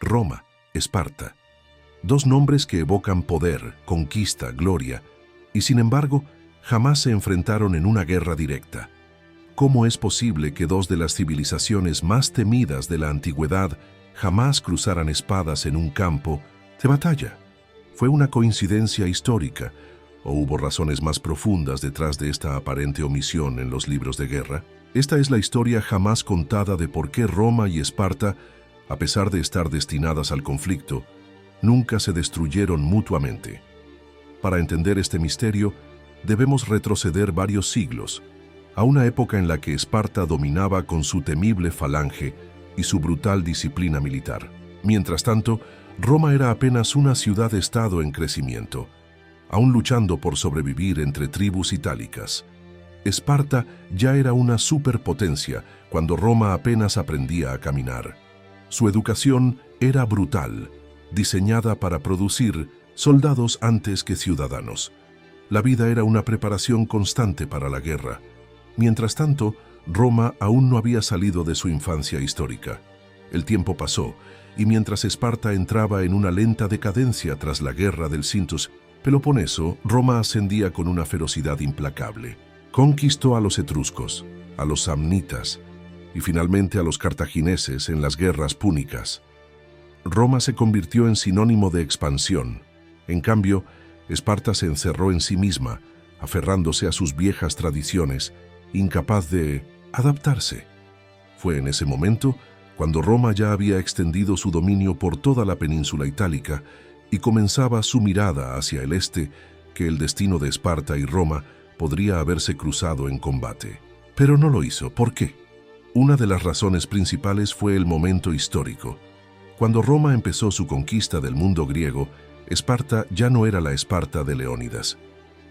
Roma, Esparta. Dos nombres que evocan poder, conquista, gloria, y sin embargo, jamás se enfrentaron en una guerra directa. ¿Cómo es posible que dos de las civilizaciones más temidas de la antigüedad jamás cruzaran espadas en un campo de batalla? ¿Fue una coincidencia histórica o hubo razones más profundas detrás de esta aparente omisión en los libros de guerra? Esta es la historia jamás contada de por qué Roma y Esparta, a pesar de estar destinadas al conflicto, nunca se destruyeron mutuamente. Para entender este misterio, debemos retroceder varios siglos, a una época en la que Esparta dominaba con su temible falange y su brutal disciplina militar. Mientras tanto, Roma era apenas una ciudad-estado en crecimiento, aún luchando por sobrevivir entre tribus itálicas. Esparta ya era una superpotencia cuando Roma apenas aprendía a caminar. Su educación era brutal, diseñada para producir soldados antes que ciudadanos. La vida era una preparación constante para la guerra. Mientras tanto, Roma aún no había salido de su infancia histórica. El tiempo pasó, y mientras Esparta entraba en una lenta decadencia tras la guerra del Cintus Peloponeso, Roma ascendía con una ferocidad implacable. Conquistó a los etruscos, a los samnitas y finalmente a los cartagineses en las guerras púnicas. Roma se convirtió en sinónimo de expansión. En cambio, Esparta se encerró en sí misma, aferrándose a sus viejas tradiciones, incapaz de adaptarse. Fue en ese momento cuando Roma ya había extendido su dominio por toda la península itálica y comenzaba su mirada hacia el este, que el destino de Esparta y Roma podría haberse cruzado en combate. Pero no lo hizo. ¿Por qué? Una de las razones principales fue el momento histórico. Cuando Roma empezó su conquista del mundo griego, Esparta ya no era la Esparta de Leónidas.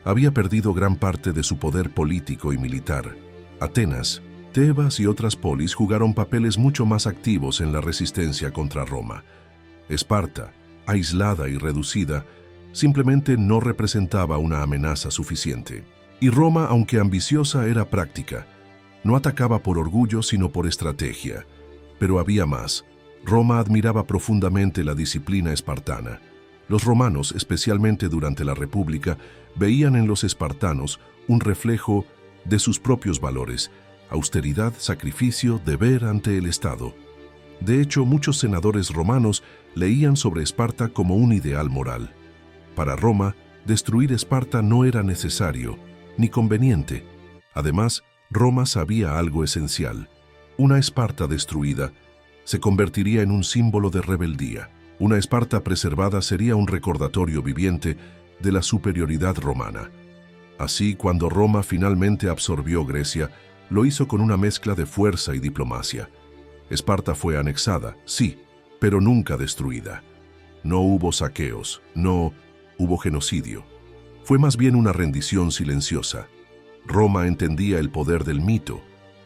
Había perdido gran parte de su poder político y militar. Atenas, Tebas y otras polis jugaron papeles mucho más activos en la resistencia contra Roma. Esparta, aislada y reducida, simplemente no representaba una amenaza suficiente. Y Roma, aunque ambiciosa, era práctica. No atacaba por orgullo, sino por estrategia. Pero había más. Roma admiraba profundamente la disciplina espartana. Los romanos, especialmente durante la República, veían en los espartanos un reflejo de sus propios valores: austeridad, sacrificio, deber ante el Estado. De hecho, muchos senadores romanos leían sobre Esparta como un ideal moral. Para Roma, destruir Esparta no era necesario ni conveniente. Además, Roma sabía algo esencial: una Esparta destruida se convertiría en un símbolo de rebeldía. Una Esparta preservada sería un recordatorio viviente de la superioridad romana. Así, cuando Roma finalmente absorbió Grecia, lo hizo con una mezcla de fuerza y diplomacia. Esparta fue anexada, sí, pero nunca destruida. No hubo saqueos, no hubo genocidio. Fue más bien una rendición silenciosa. Roma entendía el poder del mito,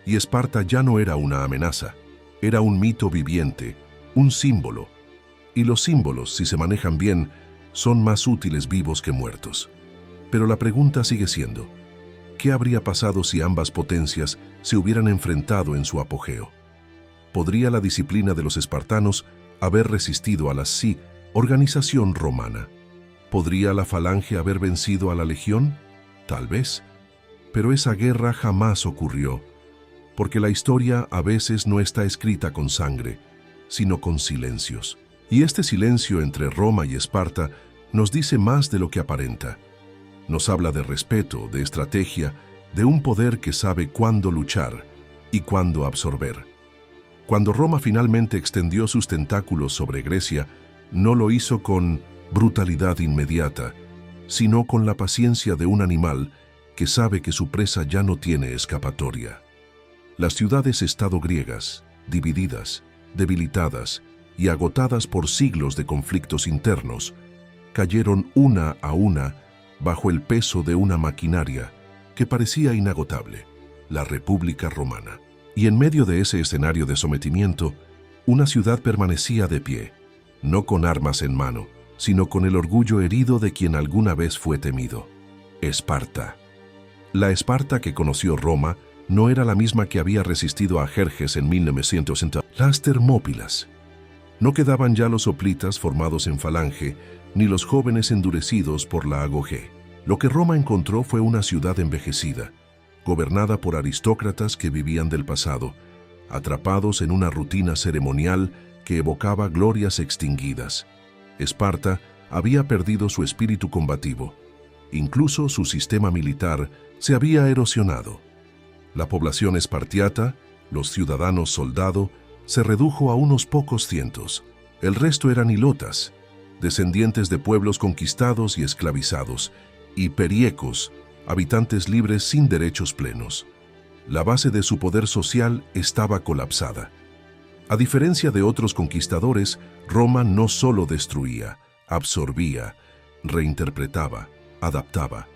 y Esparta ya no era una amenaza. Era un mito viviente, un símbolo. Y los símbolos, si se manejan bien, son más útiles vivos que muertos. Pero la pregunta sigue siendo: ¿qué habría pasado si ambas potencias se hubieran enfrentado en su apogeo? ¿Podría la disciplina de los espartanos haber resistido a la organización romana? ¿Podría la falange haber vencido a la legión? Tal vez. Pero esa guerra jamás ocurrió, porque la historia a veces no está escrita con sangre, sino con silencios. Y este silencio entre Roma y Esparta nos dice más de lo que aparenta. Nos habla de respeto, de estrategia, de un poder que sabe cuándo luchar y cuándo absorber. Cuando Roma finalmente extendió sus tentáculos sobre Grecia, no lo hizo con brutalidad inmediata, sino con la paciencia de un animal que sabe que su presa ya no tiene escapatoria. Las ciudades-estado griegas, divididas, debilitadas y agotadas por siglos de conflictos internos, cayeron una a una bajo el peso de una maquinaria que parecía inagotable: la República Romana. Y en medio de ese escenario de sometimiento, una ciudad permanecía de pie, no con armas en mano, sino con el orgullo herido de quien alguna vez fue temido: Esparta. La Esparta que conoció Roma no era la misma que había resistido a Jerjes en 1960. Las Termópilas, No quedaban ya los hoplitas formados en falange, ni los jóvenes endurecidos por la agogé. Lo que Roma encontró fue una ciudad envejecida, gobernada por aristócratas que vivían del pasado, atrapados en una rutina ceremonial que evocaba glorias extinguidas. Esparta había perdido su espíritu combativo. Incluso su sistema militar se había erosionado. La población espartiata, los ciudadanos soldado, se redujo a unos pocos cientos. El resto eran hilotas, descendientes de pueblos conquistados y esclavizados, y periecos, habitantes libres sin derechos plenos. La base de su poder social estaba colapsada. A diferencia de otros conquistadores, Roma no solo destruía, absorbía, reinterpretaba, adaptaba.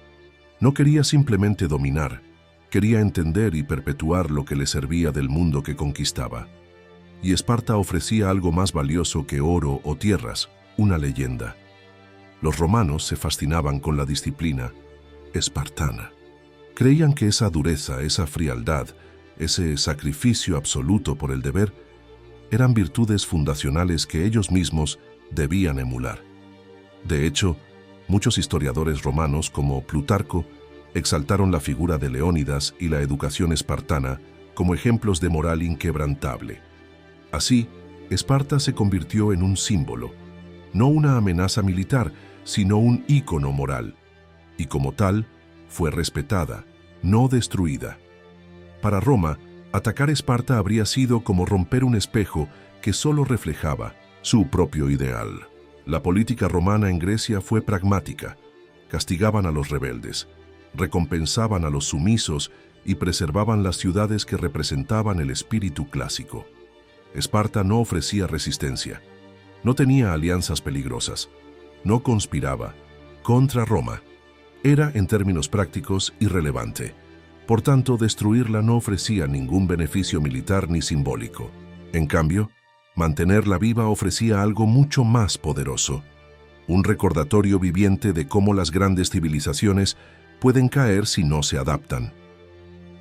No quería simplemente dominar, quería entender y perpetuar lo que le servía del mundo que conquistaba. Y Esparta ofrecía algo más valioso que oro o tierras, una leyenda. Los romanos se fascinaban con la disciplina espartana. Creían que esa dureza, esa frialdad, ese sacrificio absoluto por el deber, eran virtudes fundacionales que ellos mismos debían emular. De hecho, muchos historiadores romanos, como Plutarco, exaltaron la figura de Leónidas y la educación espartana como ejemplos de moral inquebrantable. Así, Esparta se convirtió en un símbolo, no una amenaza militar, sino un ícono moral, y como tal, fue respetada, no destruida. Para Roma, atacar Esparta habría sido como romper un espejo que solo reflejaba su propio ideal. La política romana en Grecia fue pragmática. Castigaban a los rebeldes, recompensaban a los sumisos y preservaban las ciudades que representaban el espíritu clásico. Esparta no ofrecía resistencia, no tenía alianzas peligrosas, no conspiraba contra Roma. Era, en términos prácticos, irrelevante. Por tanto, destruirla no ofrecía ningún beneficio militar ni simbólico. En cambio, mantenerla viva ofrecía algo mucho más poderoso, un recordatorio viviente de cómo las grandes civilizaciones pueden caer si no se adaptan.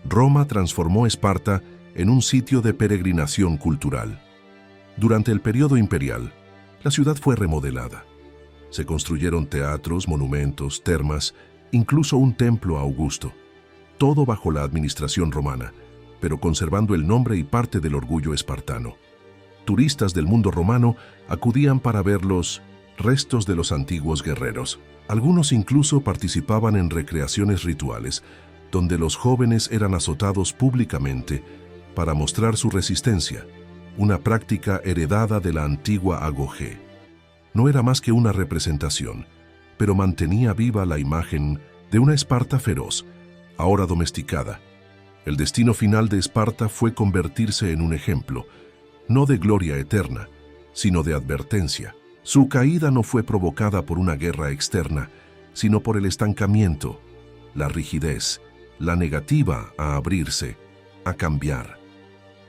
Roma transformó Esparta en un sitio de peregrinación cultural. Durante el periodo imperial, la ciudad fue remodelada. Se construyeron teatros, monumentos, termas, incluso un templo a Augusto. Todo bajo la administración romana, pero conservando el nombre y parte del orgullo espartano. Turistas del mundo romano acudían para ver los restos de los antiguos guerreros. Algunos incluso participaban en recreaciones rituales, donde los jóvenes eran azotados públicamente para mostrar su resistencia, una práctica heredada de la antigua agogé. No era más que una representación, pero mantenía viva la imagen de una Esparta feroz, ahora domesticada. El destino final de Esparta fue convertirse en un ejemplo, no de gloria eterna, sino de advertencia. Su caída no fue provocada por una guerra externa, sino por el estancamiento, la rigidez, la negativa a abrirse, a cambiar.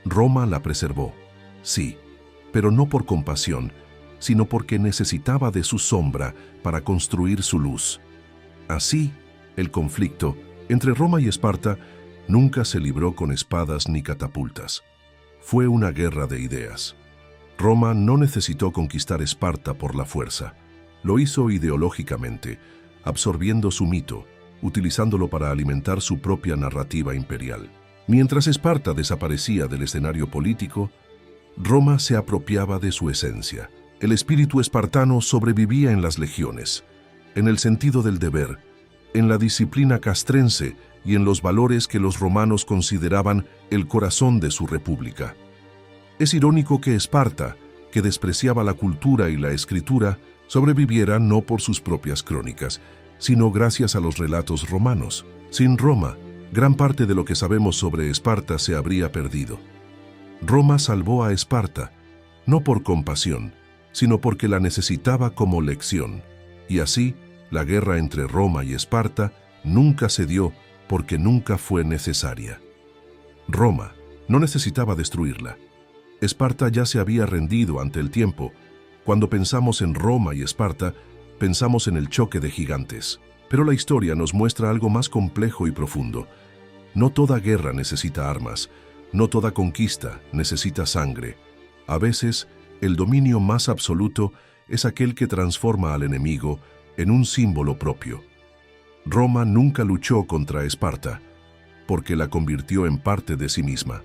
Roma la preservó, sí, pero no por compasión, sino porque necesitaba de su sombra para construir su luz. Así, el conflicto entre Roma y Esparta nunca se libró con espadas ni catapultas. Fue una guerra de ideas. Roma no necesitó conquistar Esparta por la fuerza. Lo hizo ideológicamente, absorbiendo su mito, utilizándolo para alimentar su propia narrativa imperial. Mientras Esparta desaparecía del escenario político, Roma se apropiaba de su esencia. El espíritu espartano sobrevivía en las legiones, en el sentido del deber, en la disciplina castrense y en los valores que los romanos consideraban el corazón de su república. Es irónico que Esparta, que despreciaba la cultura y la escritura, sobreviviera no por sus propias crónicas, sino gracias a los relatos romanos. Sin Roma, gran parte de lo que sabemos sobre Esparta se habría perdido. Roma salvó a Esparta, no por compasión, sino porque la necesitaba como lección. Y así, la guerra entre Roma y Esparta nunca se dio porque nunca fue necesaria. Roma no necesitaba destruirla. Esparta ya se había rendido ante el tiempo. Cuando pensamos en Roma y Esparta, pensamos en el choque de gigantes. Pero la historia nos muestra algo más complejo y profundo. No toda guerra necesita armas, no toda conquista necesita sangre. A veces, El dominio más absoluto es aquel que transforma al enemigo en un símbolo propio. Roma nunca luchó contra Esparta, porque la convirtió en parte de sí misma.